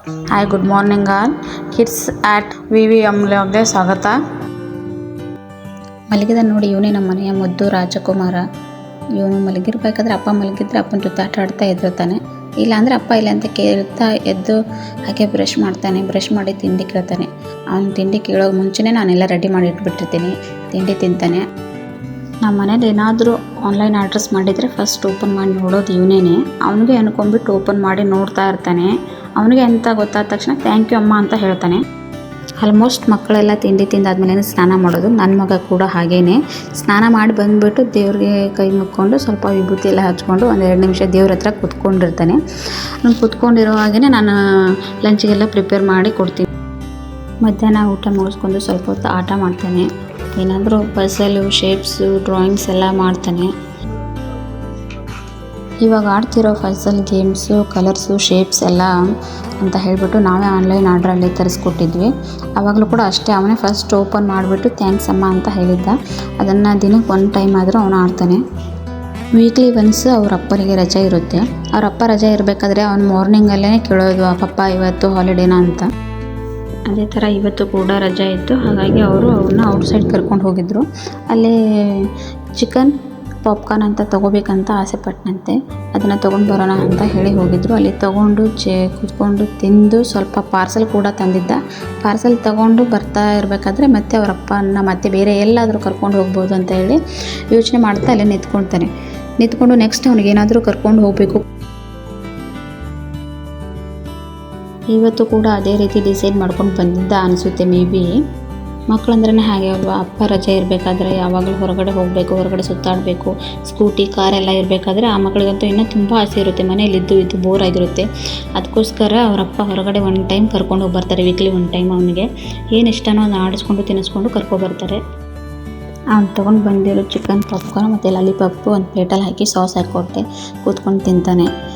Hi good morning all kids at VVM ವ್ಲಾಗ್ಗೆ ಸ್ವಾಗತ. ಮಲಗಿದ ನೋಡಿ, ಇವನೇ ನಮ್ಮ ಮನೆಯ ಮುದ್ದು ರಾಜಕುಮಾರ. ಇವನು ಮಲಗಿರ್ಬೇಕಾದ್ರೆ ಅಪ್ಪ ಮಲಗಿದ್ರೆ ಅಪ್ಪನ ಜೊತೆ ಆಟ ಆಡ್ತಾ ಇದ್ದಿರ್ತಾನೆ. ಇಲ್ಲಾಂದರೆ ಅಪ್ಪ ಇಲ್ಲ ಅಂತ ಕೇಳ್ತಾ ಎದ್ದು ಹಾಗೆ ಬ್ರಷ್ ಮಾಡ್ತಾನೆ. ಬ್ರಷ್ ಮಾಡಿ ತಿಂಡಿ ಕೇಳ್ತಾನೆ. ಅವ್ನು ತಿಂಡಿ ಕೇಳೋ ಮುಂಚೆನೇ ನಾನೆಲ್ಲ ರೆಡಿ ಮಾಡಿ ಇಟ್ಬಿಟ್ಟಿರ್ತೀನಿ. ತಿಂಡಿ ತಿಂತಾನೆ. ನಮ್ಮ ಮನೇಲಿ ಏನಾದರೂ ಆನ್ಲೈನ್ ಆರ್ಡ್ರಸ್ ಮಾಡಿದರೆ ಫಸ್ಟ್ ಓಪನ್ ಮಾಡಿ ನೋಡೋದು ಇವನೇ. ಅವನಿಗೆ ಅನ್ಕೊಂಡ್ಬಿಟ್ಟು ಓಪನ್ ಮಾಡಿ ನೋಡ್ತಾ ಇರ್ತಾನೆ. ಅವನಿಗೆ ಅಂತ ಗೊತ್ತಾದ ತಕ್ಷಣ ಥ್ಯಾಂಕ್ ಯು ಅಮ್ಮ ಅಂತ ಹೇಳ್ತಾನೆ. ಆಲ್ಮೋಸ್ಟ್ ಮಕ್ಕಳೆಲ್ಲ ತಿಂಡಿ ತಿಂದಾದ್ಮೇಲೆ ಸ್ನಾನ ಮಾಡೋದು. ನನ್ನ ಮಗ ಕೂಡ ಹಾಗೇ ಸ್ನಾನ ಮಾಡಿ ಬಂದುಬಿಟ್ಟು ದೇವ್ರಿಗೆ ಕೈ ಮುಕ್ಕೊಂಡು ಸ್ವಲ್ಪ ವಿಭೂತಿ ಎಲ್ಲ ಹಚ್ಕೊಂಡು ಒಂದೆರಡು ನಿಮಿಷ ದೇವ್ರ ಹತ್ರ ಕೂತ್ಕೊಂಡಿರ್ತಾನೆ. ನಾನು ಕೂತ್ಕೊಂಡಿರೋ ಹಾಗೇ ನಾನು ಲಂಚಿಗೆಲ್ಲ ಪ್ರಿಪೇರ್ ಮಾಡಿ ಕೊಡ್ತೀನಿ. ಮಧ್ಯಾಹ್ನ ಊಟ ಮುಗಿಸ್ಕೊಂಡು ಸ್ವಲ್ಪ ಹೊತ್ತು ಆಟ ಮಾಡ್ತಾನೆ. ಏನಾದರೂ ಪಝಲು, ಶೇಪ್ಸು, ಡ್ರಾಯಿಂಗ್ಸ್ ಎಲ್ಲ ಮಾಡ್ತಾನೆ. ಇವಾಗ ಆಡ್ತಿರೋ ಪಝಲ್ ಗೇಮ್ಸು, ಕಲರ್ಸು, ಶೇಪ್ಸ್ ಎಲ್ಲ ಅಂತ ಹೇಳಿಬಿಟ್ಟು ನಾವೇ ಆನ್ಲೈನ್ ಆರ್ಡ್ರಲ್ಲಿ ತರಿಸ್ಕೊಟ್ಟಿದ್ವಿ. ಆವಾಗಲೂ ಕೂಡ ಅಷ್ಟೇ, ಅವನೇ ಫಸ್ಟ್ ಓಪನ್ ಮಾಡಿಬಿಟ್ಟು ಥ್ಯಾಂಕ್ಸ್ ಅಮ್ಮ ಅಂತ ಹೇಳಿದ್ದ. ಅದನ್ನು ದಿನಕ್ಕೆ ಒಂದು ಟೈಮ್ ಆದರೂ ಅವನು ಆಡ್ತಾನೆ. ವೀಕ್ಲಿ ಒನ್ಸ್ ಅವ್ರ ಅಪ್ಪನಿಗೆ ರಜೆ ಇರುತ್ತೆ. ಅವ್ರ ಅಪ್ಪ ರಜೆ ಇರಬೇಕಾದ್ರೆ ಅವ್ನು ಮಾರ್ನಿಂಗಲ್ಲೇ ಕೇಳೋದು, ಪಪ್ಪ ಇವತ್ತು ಹಾಲಿಡೇನಾ ಅಂತ. ಅದೇ ಥರ ಇವತ್ತು ಕೂಡ ರಜೆ ಇತ್ತು. ಹಾಗಾಗಿ ಅವರು ಅವನ್ನ ಔಟ್ಸೈಡ್ ಕರ್ಕೊಂಡು ಹೋಗಿದ್ದರು. ಅಲ್ಲಿ ಚಿಕನ್ ಪಾಪ್ಕಾರ್ನ್ ಅಂತ ತೊಗೋಬೇಕಂತ ಆಸೆ ಪಟ್ಟನಂತೆ. ಅದನ್ನು ತೊಗೊಂಡು ಬರೋಣ ಅಂತ ಹೇಳಿ ಹೋಗಿದ್ದರು. ಅಲ್ಲಿ ತೊಗೊಂಡು ಕೂತ್ಕೊಂಡು ತಿಂದು ಸ್ವಲ್ಪ ಪಾರ್ಸಲ್ ಕೂಡ ತಂದಿದ್ದ. ಪಾರ್ಸಲ್ ತೊಗೊಂಡು ಬರ್ತಾ ಇರಬೇಕಾದ್ರೆ ಮತ್ತೆ ಅವ್ರ ಅಪ್ಪನ ಮತ್ತೆ ಬೇರೆ ಎಲ್ಲಾದರೂ ಕರ್ಕೊಂಡು ಹೋಗ್ಬೋದು ಅಂತ ಹೇಳಿ ಯೋಚನೆ ಮಾಡ್ತಾ ಅಲ್ಲೇ ನಿಂತ್ಕೊಂಡು ನೆಕ್ಸ್ಟ್ ಅವ್ನಿಗೇನಾದರೂ ಕರ್ಕೊಂಡು ಹೋಗಬೇಕು. ಇವತ್ತು ಕೂಡ ಅದೇ ರೀತಿ ಡಿಸೈಡ್ ಮಾಡ್ಕೊಂಡು ಬಂದಿದ್ದ ಅನಿಸುತ್ತೆ. ಮೇ ಬಿ ಮಕ್ಕಳಂದ್ರೇ ಹಾಗೆ ಅಲ್ವಾ, ಅಪ್ಪ ರಜೆ ಇರಬೇಕಾದ್ರೆ ಯಾವಾಗಲೂ ಹೊರಗಡೆ ಹೋಗಬೇಕು, ಹೊರಗಡೆ ಸುತ್ತಾಡಬೇಕು, ಸ್ಕೂಟಿ ಕಾರೆಲ್ಲ ಇರಬೇಕಾದ್ರೆ ಆ ಮಕ್ಕಳಿಗಂತೂ ಇನ್ನೂ ತುಂಬ ಆಸೆ ಇರುತ್ತೆ. ಮನೇಲಿ ಇದ್ದು ಬೋರ್ ಆಗಿರುತ್ತೆ. ಅದಕ್ಕೋಸ್ಕರ ಅವರಪ್ಪ ಹೊರಗಡೆ ಒಂದು ಟೈಮ್ ಕರ್ಕೊಂಡು ಹೋಗಿ ಬರ್ತಾರೆ. ವೀಕ್ಲಿ ಒಂದು ಟೈಮ್ ಅವನಿಗೆ ಏನು ಇಷ್ಟನೋ ಅದನ್ನು ಆಡಿಸ್ಕೊಂಡು ತಿನ್ನಿಸ್ಕೊಂಡು ಕರ್ಕೊಬರ್ತಾರೆ. ಅವ್ನು ತೊಗೊಂಡು ಬಂದಿರೋ ಚಿಕನ್ ಪಾಪ್ಕಾರ್ನ್ ಮತ್ತು ಲಾಲಿಪಾಪು ಒಂದು ಪ್ಲೇಟಲ್ಲಿ ಹಾಕಿ ಸಾಸ್ ಹಾಕ್ಕೊಟ್ಟೆ. ಕೂತ್ಕೊಂಡು ತಿಂತಾನೆ.